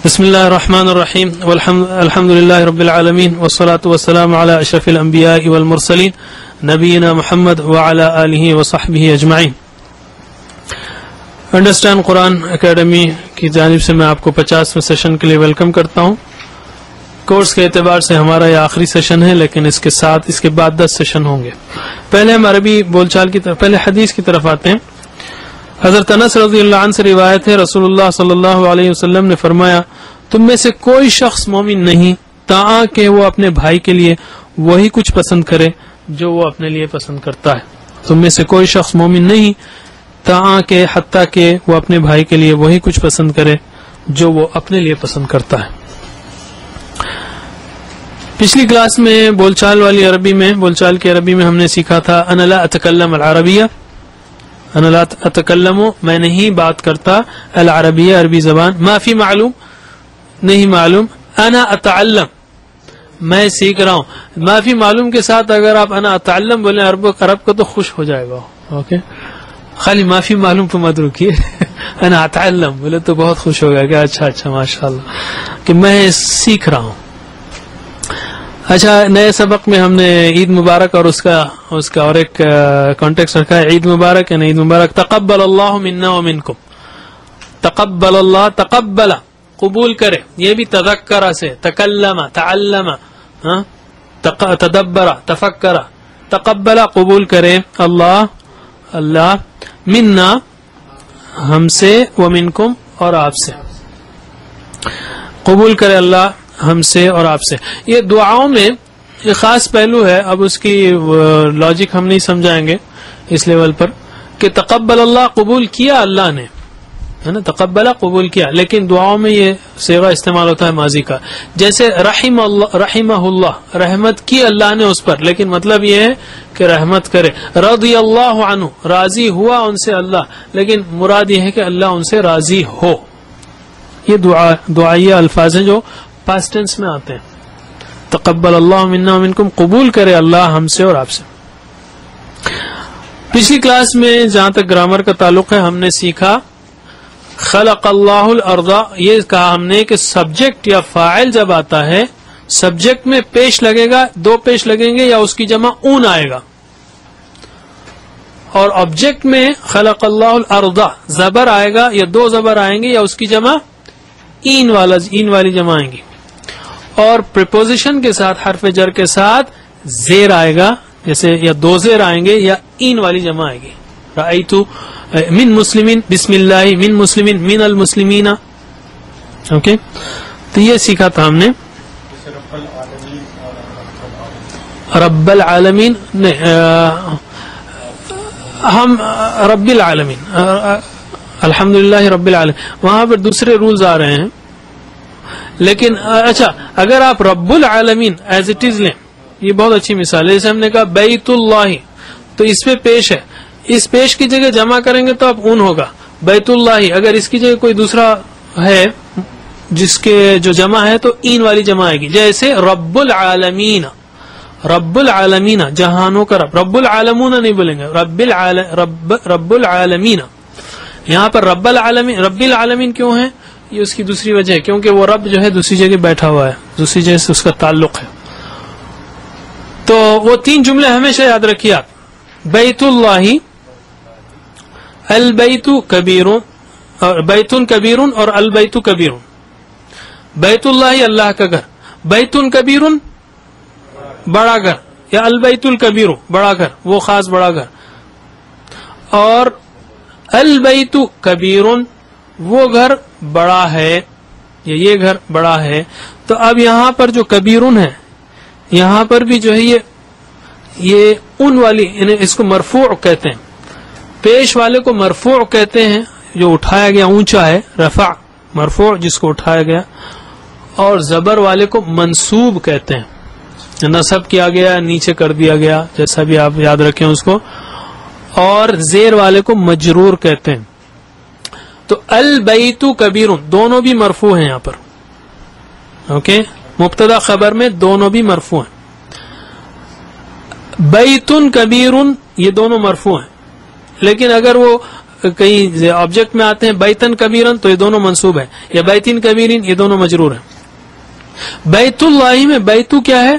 بسم اللہ الرحمن الرحیم الحمد للہ رب العالمین والصلاة والسلام علی اشرف الانبیاء والمرسلین نبینا محمد وعلی آلہ وصحبہ اجمعین۔ انڈرسٹینڈ قرآن اکیڈمی کی جانب سے میں آپ کو 50ویں سیشن کے لیے ویلکم کرتا ہوں۔ کورس کے اعتبار سے ہمارا یہ آخری سیشن ہے، لیکن اس کے بعد 10 سیشن ہوں گے۔ پہلے ہم عربی بول چال کی طرف، پہلے حدیث کی طرف آتے ہیں۔ حضرت انس رضی اللہ عنہ سے روایت ہے، رسول اللہ صلی اللہ علیہ وسلم نے فرمایا، تم میں سے کوئی شخص مومن نہیں تاں کہ وہ اپنے بھائی کے لیے وہی کچھ پسند کرے جو وہ اپنے لیے پسند کرتا ہے۔ تم میں سے کوئی شخص مومن نہیں تاں کہ حتیٰ کہ وہ اپنے بھائی کے لیے وہی کچھ پسند کرے جو وہ اپنے لیے پسند کرتا ہے۔ پچھلی کلاس میں بول چال کی عربی میں ہم نے سیکھا تھا انا لا اتکلم العربیہ، انا لا اتکلم، میں نہیں بات کرتا، العربیہ عربی زبان، ما فی معلوم، نہیں معلوم، انا اتعلم، میں سیکھ رہا ہوں۔ ما فی معلوم کے ساتھ اگر آپ انا اتعلم بولیں عرب کو تو خوش ہو جائے گا، اوکے۔ خالی ما فی معلوم تو مت رکیے، انا اتعلم بولے تو بہت خوش ہو گیا کہ اچھا ماشاءاللہ کہ میں سیکھ رہا ہوں۔ اچھا، نئے سبق میں ہم نے عید مبارک اور اس کا اور ایک کانٹیکس رکھا ہے، عید مبارک ہے نا، عید مبارک، تقبل اللہ منا ومنکم، تقبل اللہ، تقبل قبول کرے، یہ بھی تذکر سے، تکلم، تعلم، تدبر، تفکر، تقبل قبول کرے، اللہ منا ہم سے، ومنکم اور آپ سے، قبول کرے اللہ ہم سے اور آپ سے۔ یہ دعاؤں میں یہ خاص پہلو ہے، اب اس کی لاجک ہم نہیں سمجھائیں گے اس لیول پر، کہ تقبل اللہ قبول کیا اللہ نے، ہے نا، تقبل قبول کیا، لیکن دعاؤں میں یہ صیغہ استعمال ہوتا ہے ماضی کا، جیسے رحمہ اللہ، رحمت کی اللہ نے اس پر، لیکن مطلب یہ ہے کہ رحمت کرے۔ رضی اللہ عنہ، راضی ہوا ان سے اللہ، لیکن مراد یہ ہے کہ اللہ ان سے راضی ہو۔ یہ دعائیہ الفاظ ہیں جو پاسٹ ٹینس میں آتے ہیں۔ تقبل اللہ منا ومنکم، قبول کرے اللہ ہم سے اور آپ سے۔ پچھلی کلاس میں جہاں تک گرامر کا تعلق ہے ہم نے سیکھا خلق اللہ الارض، یہ کہا ہم نے کہ سبجیکٹ یا فاعل جب آتا ہے، سبجیکٹ میں پیش لگے گا، دو پیش لگیں گے یا اس کی جمع اون آئے گا، اور آبجیکٹ میں خلق اللہ الارض زبر آئے گا یا دو زبر آئیں گے یا اس کی جمع این والی جمع آئیں گی، اور پریپوزیشن کے ساتھ، حرف جر کے ساتھ زیر آئے گا، جیسے یا دو زیر آئیں گے یا این والی جمع آئے گی، رأیتو من مسلمین، بسم اللہ، من مسلمین، من المسلمین، اوکے۔ تو یہ سیکھا تھا ہم نے رب العالمین، ہم رب العالمین، الحمدللہ رب العالمین، وہاں پر دوسرے رولز آ رہے ہیں، لیکن اچھا اگر آپ رب العالمین ایز اٹ از لیں، یہ بہت اچھی مثال ہے، جیسے ہم نے کہا بیت اللہ، تو اس پہ پیش ہے، اس پیش کی جگہ جمع کریں گے تو اب اون ہوگا، بیت اللہ، اگر اس کی جگہ کوئی دوسرا ہے جس کے جو جمع ہے تو این والی جمع آئے گی، جیسے رب العالمین، رب العالمین جہانوں کا رب، رب العالمون نہیں بولیں گے، رب العالمین۔ یہاں پر رب العالمین کیوں ہے؟ یہ اس کی دوسری وجہ ہے، کیونکہ وہ رب جو ہے دوسری جگہ بیٹھا ہوا ہے، دوسری جگہ سے اس کا تعلق ہے۔ تو وہ تین جملے ہمیشہ یاد رکھیے آپ، بیت اللہ، البیت کبیر، بیت کبیر اور البیت کبیر، بیت اللہ اللہ کا گھر، بیت کبیر بڑا گھر، یا البیت الکبیر بڑا گھر، وہ خاص بڑا گھر، اور البیت کبیر وہ گھر بڑا ہے، یا یہ گھر بڑا ہے۔ تو اب یہاں پر جو کبیرن ہے، یہاں پر بھی جو ہے یہ ان والی، یعنی اس کو مرفوع کہتے ہیں، پیش والے کو مرفوع کہتے ہیں، جو اٹھایا گیا اونچا ہے، رفع مرفوع جس کو اٹھایا گیا، اور زبر والے کو منصوب کہتے ہیں، نصب کیا گیا، نیچے کر دیا گیا، جیسا بھی آپ یاد رکھیں اس کو، اور زیر والے کو مجرور کہتے ہیں۔ تو البیت کبیر دونوں بھی مرفوع ہیں یہاں پر، اوکے، مبتدا خبر میں دونوں بھی مرفوع ہیں۔ بیت کبیر یہ دونوں مرفوع ہیں، لیکن اگر وہ کئی آبجیکٹ میں آتے ہیں بیتن کبیرن تو یہ دونوں منصوب ہیں، یا بیتن کبیرین یہ دونوں مجرور ہیں۔ بیت اللہ میں بیتو کیا ہے؟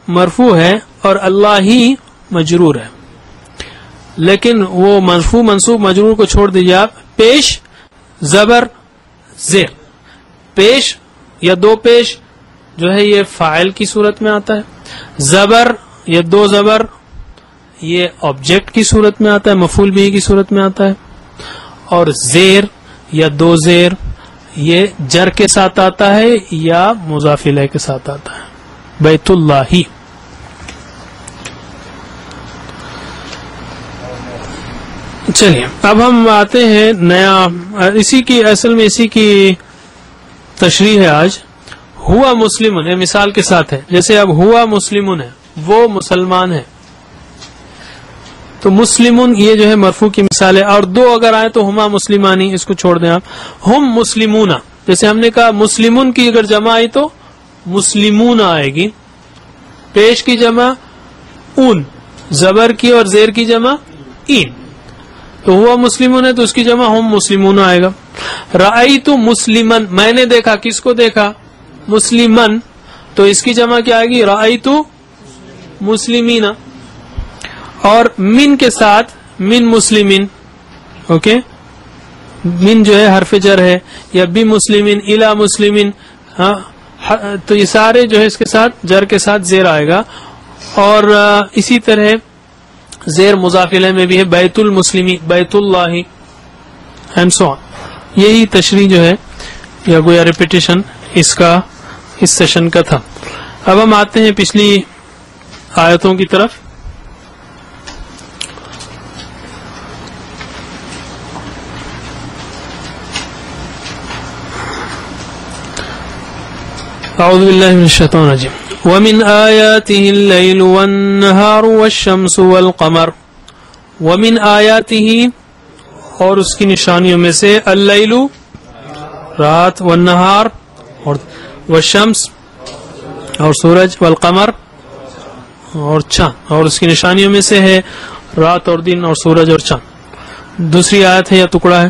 مرفوع ہے، اور اللہ ہی مجرور ہے، لیکن وہ مرفوع منصوب مجرور کو چھوڑ دیجیے آپ، پیش زبر زیر، پیش یا دو پیش جو ہے یہ فاعل کی صورت میں آتا ہے، زبر یا دو زبر یہ آبجیکٹ کی صورت میں آتا ہے، مفعول بھی کی صورت میں آتا ہے، اور زیر یا دو زیر یہ جر کے ساتھ آتا ہے یا مضاف الیہ کے ساتھ آتا ہے۔ بیت اللہ ہی۔ چلیے اب ہم آتے ہیں نیا، اسی کی اصل میں اسی کی تشریح ہے آج۔ ہوا مسلمن، یہ مثال کے ساتھ ہے، جیسے اب ہوا مسلمن ہے، وہ مسلمان ہے، تو مسلمون یہ جو ہے مرفوع کی مثال ہے، اور دو اگر آئے تو ہما مسلمانی، اس کو چھوڑ دیں آپ، ہم مسلمون، جیسے ہم نے کہا مسلمون کی اگر جمع آئی تو مسلمون آئے گی، پیش کی جمع اون، زبر کی اور زیر کی جمع این، تو ہوا مسلمون ہے تو اس کی جمع ہم مسلمون آئے گا۔ رأیت مسلمن، میں نے دیکھا، کس کو دیکھا؟ مسلمن، تو اس کی جمع کیا آئے گی؟ رأیت مسلمین، اور من کے ساتھ من مسلمین، اوکے، من جو ہے حرف جر ہے، یا بی مسلمین، الا مسلمین، ہاں، تو یہ سارے جو ہے اس کے ساتھ جر کے ساتھ زیر آئے گا، اور اسی طرح زیر مضاف الیہ میں بھی ہے، بیت المسلمی، بیت اللہ، اینڈ سو آن۔ یہی تشریح جو ہے یا گویا ریپیٹیشن اس کا اس سیشن کا تھا۔ اب ہم آتے ہیں پچھلی آیتوں کی طرف۔ اعوذ باللہ من الشیطان الرجیم۔ ومن آیاته اللیل والنہار والشمس والقمر، ومن آیاته اور اس کی نشانیوں میں سے اللیل رات، والنہار اور والشمس اور سورج، والقمر اور چاند، اور اس کی نشانیوں میں سے ہے رات اور دن اور سورج اور چاند۔ دوسری آیت ہے یا ٹکڑا ہے،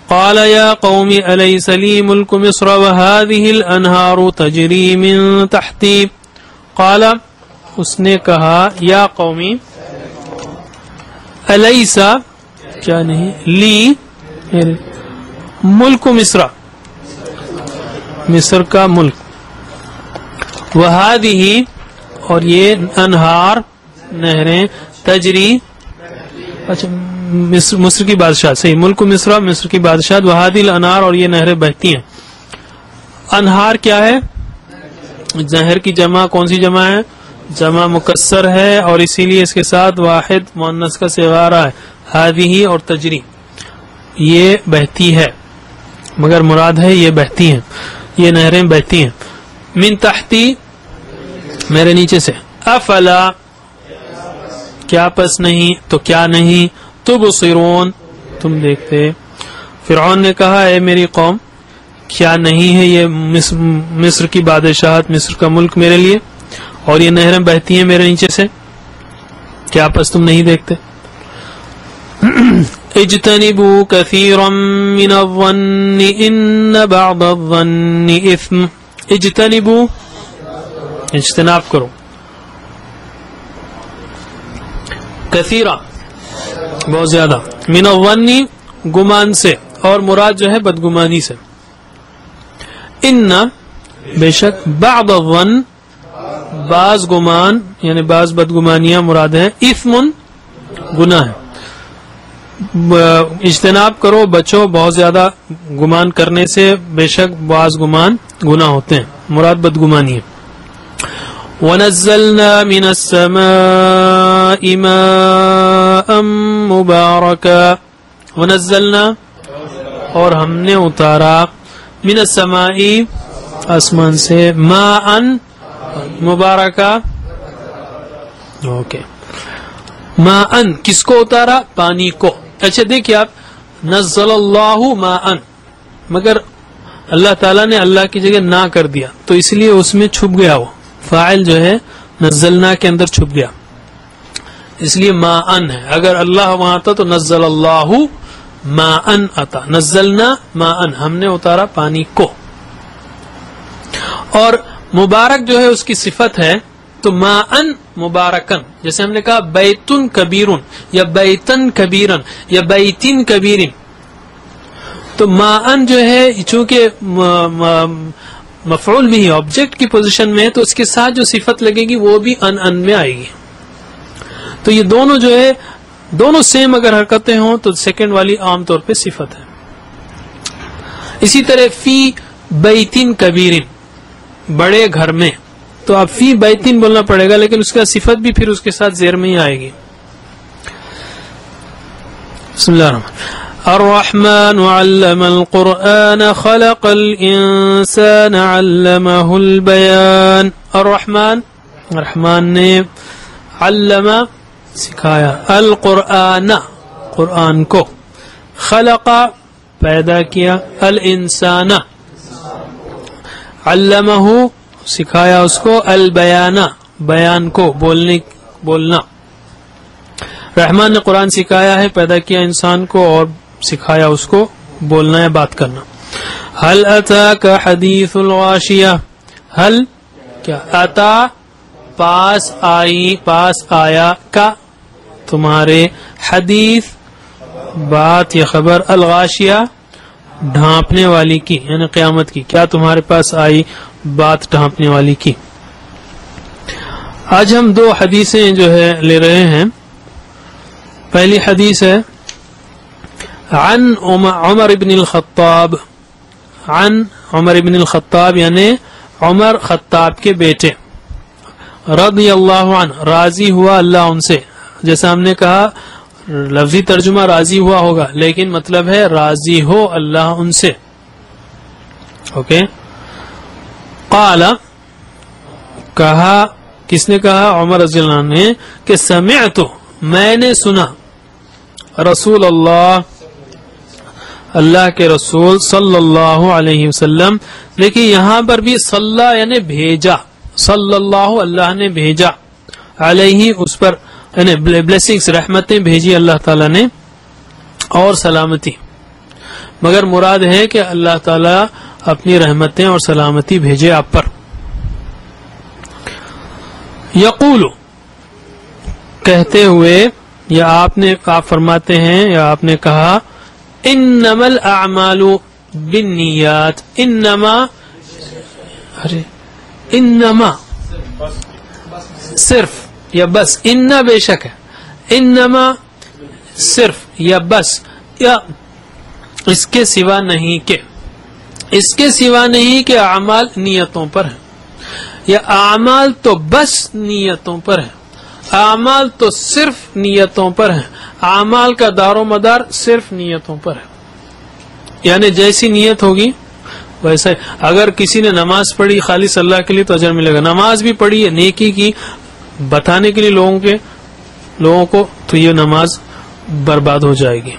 قال یا قوم الیس لی ملک مصر وهذه الانہار تجری من تحتی، قال اس نے کہا، یا قومی، الیسا کیا نہیں، لی ملک مصر، مصر کا ملک، وہادی اور یہ انہار نہریں، تجری، اچھا مصر کی بادشاہ، صحیح، ملک مصر، مصر کی بادشاہ، وہادی الانہار اور یہ نہریں بہتی ہیں۔ انہار کیا ہے؟ نہر کی جمع کون سی جمع ہے؟ جمع مکسر ہے، اور اسی لیے اس کے ساتھ واحد مؤنث کا صیغہ آ رہا ہے، ہادی اور تجری، یہ بہتی ہے، مگر مراد ہے یہ بہتی ہیں، یہ نہریں بہتی ہیں، من تحتی میرے نیچے سے، افلا کیا پس نہیں، تو کیا نہیں، تبصرون تم دیکھتے۔ فرعون نے کہا، اے میری قوم، کیا نہیں ہے یہ مصر کی بادشاہت، مصر کا ملک میرے لیے، اور یہ نہریں بہتی ہیں میرے نیچے سے، کیا پس تم نہیں دیکھتے؟ اجتنبوا كثيرا من الظن ان بعض الظن اثم، اجتنبوا اجتناب کرو، کثیرا بہت زیادہ، من الظن گمان سے، اور مراد جو ہے بدگمانی سے، ان بے شک، بعض الظن بعض گمان یعنی بعض بدگمانیاں مراد ہیں، اثم گناہ ہے، اجتناب کرو، بچو بہت زیادہ گمان کرنے سے، بے شک بعض گمان گناہ ہوتے ہیں، مراد بدگمانی ہے۔ وَنَزَّلْنَا مِنَ السَّمَاءِ مَاءً مُبَارَكًا، وَنَزَّلْنَا اور ہم نے اتارا، من السماء آسمان سے، ماءً مبارکہ، اوکے، ماءً کس کو اتارا؟ پانی کو۔ اچھا دیکھیے آپ، نزل اللہ ماءً، مگر اللہ تعالیٰ نے اللہ کی جگہ نہ کر دیا، تو اس لیے اس میں چھپ گیا، وہ فاعل جو ہے نزلنا کے اندر چھپ گیا، اس لیے ماءً ہے، اگر اللہ وہاں تھا تو نزل اللہ ماءً عطا، نزلنا ماءً ہم نے اتارا پانی کو، اور مبارک جو ہے اس کی صفت ہے، تو ماءً مبارکن، جیسے ہم نے کہا بیتن کبیرن یا بیتن کبیرن یا بیتن کبیرن، تو ماءً جو ہے چونکہ مفعول بھی آبجیکٹ کی پوزیشن میں ہے تو اس کے ساتھ جو صفت لگے گی وہ بھی ان میں آئے گی، تو یہ دونوں جو ہے دونوں سیم اگر حرکتیں ہوں تو سیکنڈ والی عام طور پہ صفت ہے. اسی طرح فی بیتن کبیرن، بڑے گھر میں، تو آپ فی بیتن بولنا پڑے گا لیکن اس کا صفت بھی پھر اس کے ساتھ زیر میں ہی آئے گی. بسم اللہ الرحمن الرحمن علم القرآن خلق الانسان علمه البیان. الرحمن، رحمان نے، علم سکھایا، القرآن قرآن کو، خلق پیدا کیا، الانسان علمہ سکھایا اس کو، البیان بیان کو، بولنا. رحمان نے قرآن سکھایا ہے، پیدا کیا انسان کو اور سکھایا اس کو بولنا یا بات کرنا. هل اتاک حدیث الغاشیہ، هل کیا، اتا پاس آیا، کا تمہارے، حدیث بات یا خبر، الغاشیہ ڈھانپنے والی کی یعنی قیامت کی، کیا تمہارے پاس آئی بات ڈھانپنے والی کی. آج ہم دو حدیثیں جو ہے لے رہے ہیں. پہلی حدیث ہے عن عمر بن الخطاب، عن عمر بن الخطاب یعنی عمر خطاب کے بیٹے، رضی اللہ عنہ راضی ہوا اللہ ان سے. جیسا ہم نے کہا لفظی ترجمہ راضی ہوا ہوگا لیکن مطلب ہے راضی ہو اللہ ان سے. اوکے. قال کہا، کس نے کہا؟ عمر رضی اللہ عنہ نے، کہ سمعت میں نے سنا، رسول اللہ کے رسول صلی اللہ علیہ وسلم. دیکھیے یہاں پر بھی صلی یعنی بھیجا، صلی اللہ اللہ نے بھیجا، علیہ اس پر یعنی بلیسنگز رحمتیں بھیجی اللہ تعالیٰ نے اور سلامتی، مگر مراد ہے کہ اللہ تعالیٰ اپنی رحمتیں اور سلامتی بھیجے آپ پر. یقول کہتے ہوئے یا آپ فرماتے ہیں یا آپ نے کہا، انما الاعمال بالنیات، انما صرف یا بس، ان بے شک ہے، انما صرف یا بس، یا اس کے سوا نہیں کہ، اس کے سوا نہیں کہ اعمال نیتوں پر ہے، یا اعمال تو بس نیتوں پر ہے، اعمال تو صرف نیتوں پر ہے، اعمال کا دار و مدار صرف نیتوں پر ہے. یعنی جیسی نیت ہوگی ویسا، اگر کسی نے نماز پڑھی خالص اللہ کے لیے تو اجر ملے گا، نماز بھی پڑھی ہے نیکی کی بتانے کے لیے لوگوں کو تو یہ نماز برباد ہو جائے گی.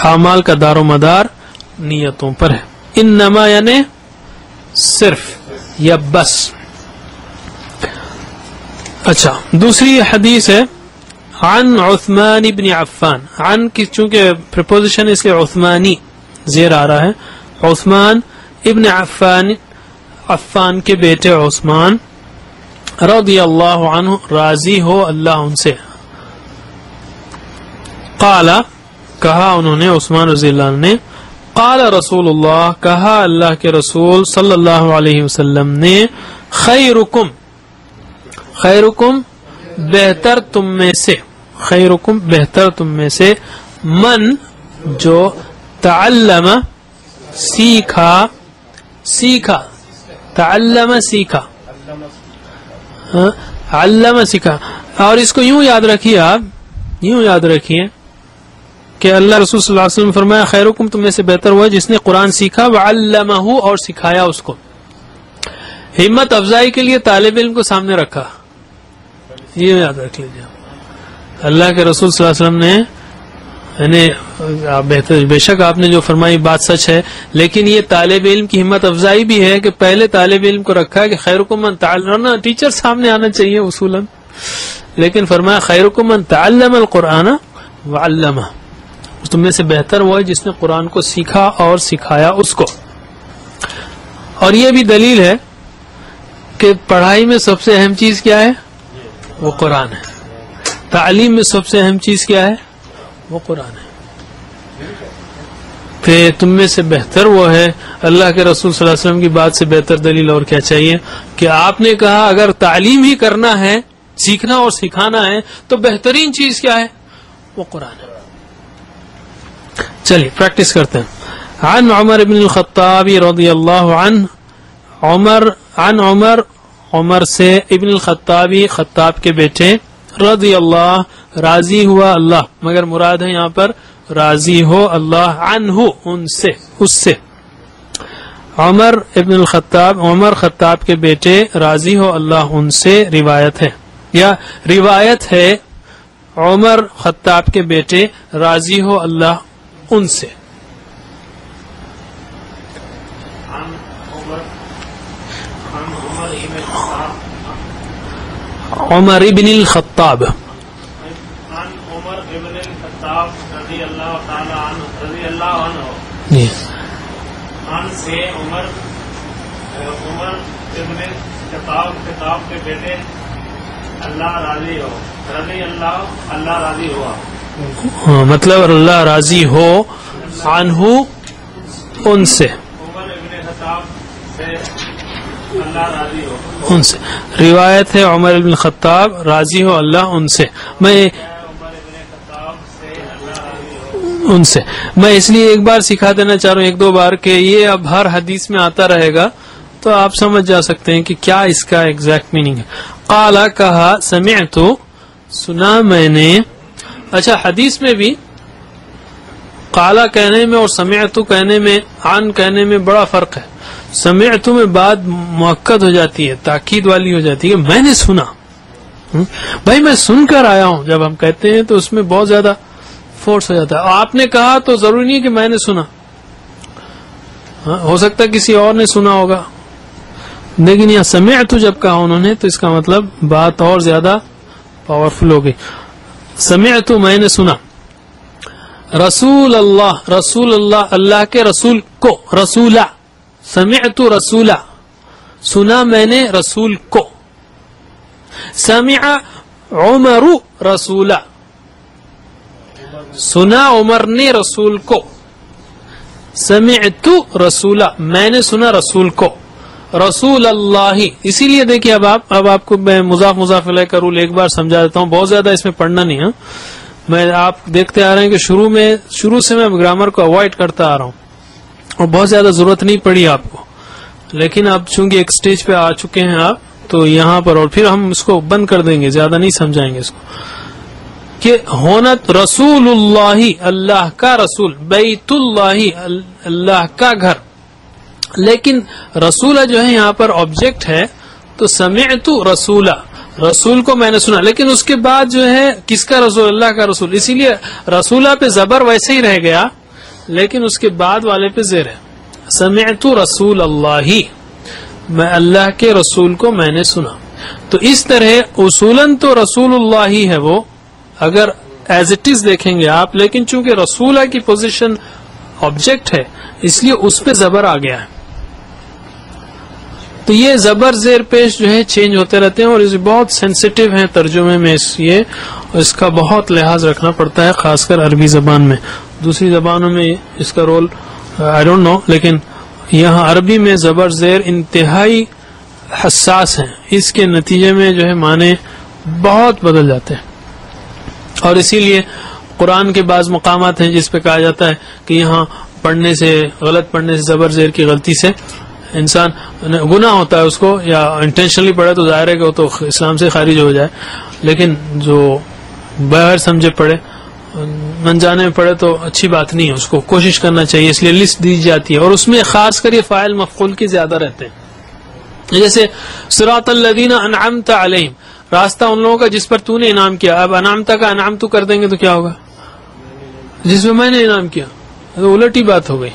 اعمال کا دار و مدار نیتوں پر ہے. انما یعنی صرف یا بس. اچھا، دوسری حدیث ہے عن عثمان بن عفان. عن کی چونکہ پریپوزیشن اس لیے عثمانی زیر آ رہا ہے. عثمان ابن عفان کے بیٹے عثمان رضی اللہ عنہ راضی ہو اللہ ان سے. قال کہا انہوں نے، عثمان رضی اللہ عنہ نے، قال رسول اللہ کہا اللہ کے رسول صلی اللہ علیہ وسلم نے، خیرکم بہتر تم میں سے، خیرکم بہتر تم میں سے، من جو تعلم سیکھا، تعلم سیکھا، علم سیکھا. اور اس کو یوں یاد رکھیے، آپ یوں یاد رکھیے کہ اللہ رسول صلی اللہ علیہ وسلم فرمایا خیرکم تم میں سے بہتر ہوا جس نے قرآن سیکھا، وعلمہ اور سکھایا اس کو. ہمت افزائی کے لیے طالب علم کو سامنے رکھا، یہ یاد رکھ لیجیے. اللہ کے رسول صلی اللہ علیہ وسلم نے یعنی بے شک آپ نے جو فرمائی بات سچ ہے، لیکن یہ طالب علم کی ہمت افزائی بھی ہے کہ پہلے طالب علم کو رکھا کہ خیرکم من تعلم، ٹیچر سامنے آنا چاہیے اصولاً، لیکن فرمایا خیرکم من تعلم القرآن وعلمہ، تم میں سے بہتر وہ ہے جس نے قرآن کو سیکھا اور سکھایا اس کو. اور یہ بھی دلیل ہے کہ پڑھائی میں سب سے اہم چیز کیا ہے؟ وہ قرآن ہے. تعلیم میں سب سے اہم چیز کیا ہے؟ وہ قرآن ہے. پھر تم میں سے بہتر وہ ہے. اللہ کے رسول صلی اللہ علیہ وسلم کی بات سے بہتر دلیل اور کیا چاہیے کہ آپ نے کہا اگر تعلیم ہی کرنا ہے, سیکھنا اور سکھانا ہے, تو بہترین چیز کیا ہے؟ وہ قرآن ہے. چلیے پریکٹس کرتے ہیں. عن عمر بن الخطاب رضی اللہ عنہ, عمر سے ابن الخطابی, خطاب کے بیٹے, رضی اللہ راضی ہوا اللہ, مگر مراد ہے یہاں پر راضی ہو اللہ, عنہ ان سے, اس سے. عمر ابن الخطاب, عمر خطاب کے بیٹے, راضی ہو اللہ ان سے روایت ہے, یا روایت ہے عمر خطاب کے بیٹے راضی ہو اللہ ان سے. عمر ابن الخطاب عن عمر ابن الخطاب رضی اللہ تعالی عنہ عن سے عمر ابن خطاب کے بیٹے اللہ راضی ہو, رضی اللہ راضی ہوا, مطلب اللہ راضی ہو عنہ ان سے, عمر ابن خطاب سے اللہ راضی ہو ان سے. روایت ہے عمر ابن خطاب راضی ہو اللہ ان سے. میں ان سے میں اس لیے ایک بار سکھا دینا چاہ رہا ہوں, ایک دو بار, کہ یہ اب ہر حدیث میں آتا رہے گا تو آپ سمجھ جا سکتے ہیں کہ کیا اس کا ایگزیکٹ میننگ ہے. قالا کہا, سمعت سنا میں نے. اچھا حدیث میں بھی قالا کہنے میں اور سمعت کہنے میں, عن کہنے میں بڑا فرق ہے. سمعت میں بات مؤکد ہو جاتی ہے, تاکید والی ہو جاتی ہے, میں نے سنا. بھائی میں سن کر آیا ہوں جب ہم کہتے ہیں تو اس میں بہت زیادہ فورس ہو جاتا ہے. آپ نے کہا تو ضروری نہیں کہ میں نے سنا, ہو سکتا ہے کسی اور نے سنا ہوگا, لیکن یہاں سمعت جب کہا انہوں نے تو اس کا مطلب بات اور زیادہ پاورفل ہو گئی. سمعت میں نے سنا, رسول اللہ اللہ کے رسول کو, رسولہ, سمعت رسولہ سنا میں نے رسول کو. سمع عمر رسولہ سنا عمر نے رسول کو. سمعت رسولہ میں نے سنا رسول کو. رسول اللہ, اسی لیے دیکھیے اب آپ کو میں مضاف الیہ کا رول ایک بار سمجھا دیتا ہوں, بہت زیادہ اس میں پڑھنا نہیں ہے. میں آپ دیکھتے آ رہے ہیں کہ شروع سے میں گرامر کو اوائڈ کرتا آ رہا ہوں اور بہت زیادہ ضرورت نہیں پڑی آپ کو, لیکن اب چونکہ ایک سٹیج پہ آ چکے ہیں آپ تو یہاں پر, اور پھر ہم اس کو بند کر دیں گے, زیادہ نہیں سمجھائیں گے اس کو, کہ ہونا رسول اللہ اللہ کا رسول, بیت اللہ اللہ کا گھر. لیکن رسولہ جو ہے یہاں پر آبجیکٹ ہے, تو سمعت رسولہ رسول کو میں نے سنا, لیکن اس کے بعد جو ہے کس کا رسول؟ اللہ کا رسول. اسی لیے رسولہ پہ زبر ویسے ہی رہ گیا, لیکن اس کے بعد والے پہ زیر ہے. سمعت رسول اللہ, میں اللہ کے رسول کو میں نے سنا. تو اس طرح اصولاً تو رسول اللہ ہی ہے وہ, اگر ایز اٹ از دیکھیں گے آپ, لیکن چونکہ رسولہ کی پوزیشن آبجیکٹ ہے اس لیے اس پہ زبر آ گیا ہے. تو یہ زبر زیر پیش جو ہے چینج ہوتے رہتے ہیں, اور یہ بہت سینسیٹیو ہیں ترجمے میں, اس کا بہت لحاظ رکھنا پڑتا ہے, خاص کر عربی زبان میں. دوسری زبانوں میں اس کا رول آئی ڈونٹ نو, لیکن یہاں عربی میں زبر زیر انتہائی حساس ہیں, اس کے نتیجے میں جو ہے معنی بہت بدل جاتے ہیں. اور اسی لیے قرآن کے بعض مقامات ہیں جس پہ کہا جاتا ہے کہ یہاں غلط پڑھنے سے زبر زیر کی غلطی سے انسان گناہ ہوتا ہے اس کو, یا انٹینشنلی پڑھے تو ظاہر ہے کہ وہ تو اسلام سے خارج ہو جائے, لیکن جو بغیر سمجھے پڑھے, انجانے میں پڑھے تو اچھی بات نہیں ہے, اس کو کوشش کرنا چاہیے. اس لیے لسٹ دی جاتی ہے, اور اس میں خاص کر یہ فاعل مفعول کی زیادہ رہتے ہیں. جیسے صراط الذین انعمت علیہم, راستہ ان لوگوں کا جس پر تو نے انعام کیا. اب انعمت کا انعام تو کر دیں گے تو کیا ہوگا؟ جس میں میں نے انعام کیا, تو الٹی بات ہو گئی.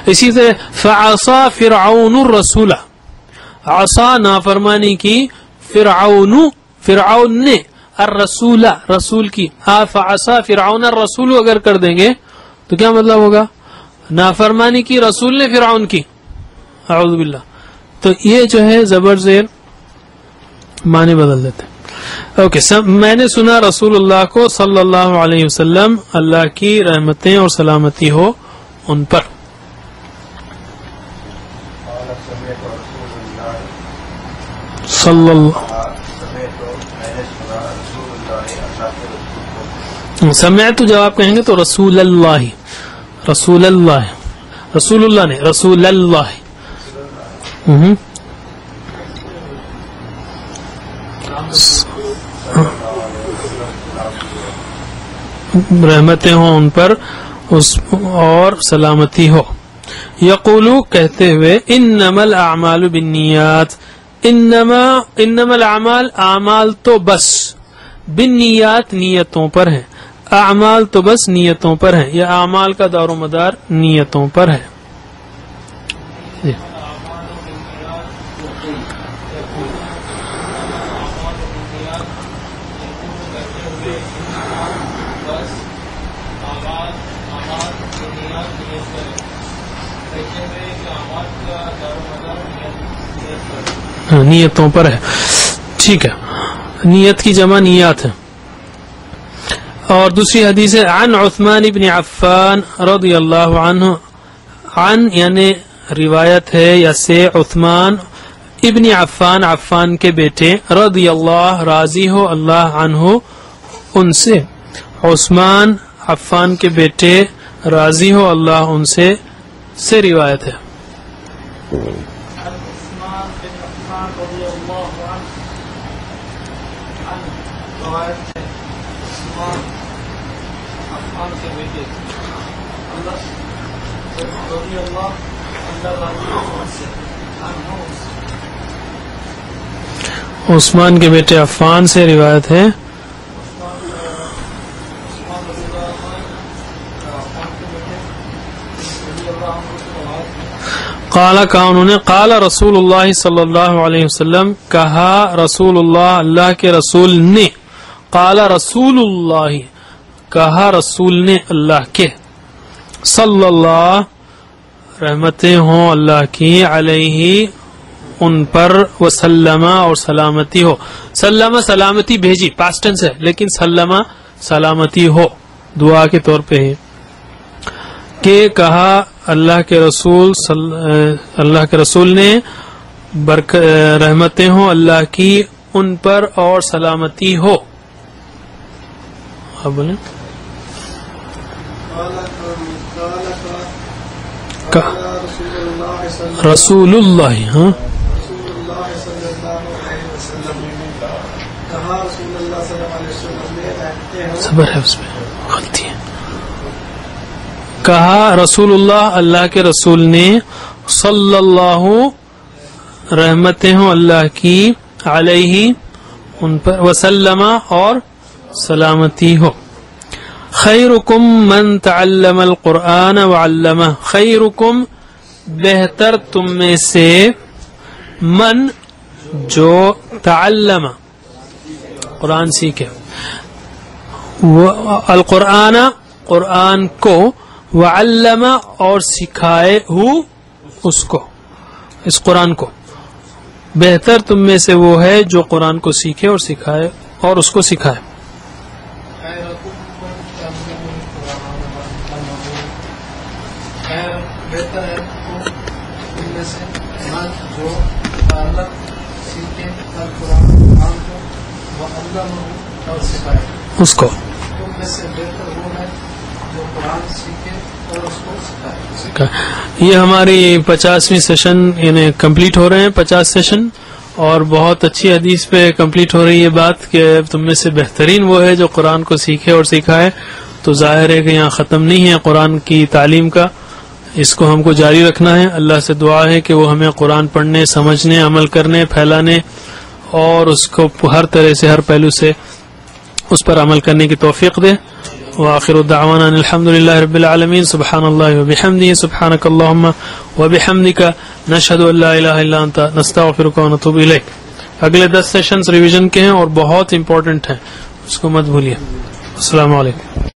اسی طرح فعصا فرعون الرسول, عصا نافرمانی کی, فرعون نے الرسول رسول کی فعصا فرعون الرسول اگر کر دیں گے تو کیا مطلب ہوگا؟ نافرمانی کی رسول نے فرعون کی، اعوذ باللہ. تو یہ جو ہے زبر زیر معنی بدل دیتے ہیں. اوکے میں نے سنا رسول اللہ کو صلی اللہ علیہ وسلم، اللہ کی رحمتیں اور سلامتی ہو ان پر. صلی اللہ سمعت جب آپ کہیں گے تو رسول اللہ، رسول اللہ، رسول اللہ نے رسول اللہ. رحمتیں ہوں ان پر اور سلامتی ہو. یقولو کہتے ہوئے انما الاعمال بالنیات، انما الاعمال اعمال تو بس، بالنیات نیتوں پر ہیں، اعمال تو بس نیتوں پر ہیں، یا اعمال کا دار و مدار نیتوں پر ہے. نیتوں پر ہے، ٹھیک ہے. نیت کی جمع نیات ہے. اور دوسری حدیث ہے عن عثمان بن عفان رضی اللہ عنہ، عن یعنی روایت ہے یا سے عثمان ابن عفان، عفان کے بیٹے، رضی اللہ راضی ہو اللہ عنہ ان سے. عثمان عفان کے بیٹے راضی ہو اللہ ان سے روایت ہے. عثمان کے بیٹے عفان سے روایت ہے. قال کہا انہوں نے، قال رسول اللہ صلی اللہ علیہ وسلم، کہا رسول اللہ اللہ کے رسول نے، قال رسول اللہ کہا رسول نے اللہ کے، صلی اللہ رحمتیں ہوں اللہ کی، علیہ ان پر، وسلم اور سلامتی ہو. سلم سلامتی بھیجی، پاسٹ ٹینس ہے لیکن سلم سلامتی ہو دعا کے طور پہ ہے. کہ کہا اللہ کے رسول نے، رحمتیں ہوں اللہ کی ان پر اور سلامتی ہو. آپ بولیں رسول اللہ. ہاں صبر ہے اس میں غلطی ہے. کہا رسول اللہ اللہ کے رسول نے، صلی اللہ رحمتیں ہوں اللہ کی، علیہ ان پر، وسلم اور سلامتی ہو. خیرکم من تعلم القرآن وعلمہ، خیرکم بہتر تم میں سے، من جو تعلم قرآن سیکھے، القرآن قرآن کو، وعلم اور سکھائے ہو اس کو، اس قرآن کو. بہتر تم میں سے وہ ہے جو قرآن کو سیکھے اور سکھائے اور اس کو سکھائے. اس کو یہ ہماری 50ویں سیشن یعنی کمپلیٹ ہو رہے ہیں، 50 سیشن، اور بہت اچھی حدیث پہ کمپلیٹ ہو رہی ہے بات کہ تم میں سے بہترین وہ ہے جو قرآن کو سیکھے اور سکھائے. تو ظاہر ہے کہ یہاں ختم نہیں ہے قرآن کی تعلیم کا، اس کو ہم کو جاری رکھنا ہے. اللہ سے دعا ہے کہ وہ ہمیں قرآن پڑھنے، سمجھنے، عمل کرنے، پھیلانے اور اس کو ہر طرح سے، ہر پہلو سے اس پر عمل کرنے کی توفیق دے. وآخر دعوانا الحمد للہ رب العالمین. سبحان اللہ وبحمدہ، سبحانک اللہم وبحمدک، نشہد ان لا الہ الا انت، نستغفرک ونتوب الیک. اگلے 10 سیشنز ریویژن کے ہیں اور بہت امپورٹنٹ ہیں، اس کو مت بھولیے۔ السلام علیکم۔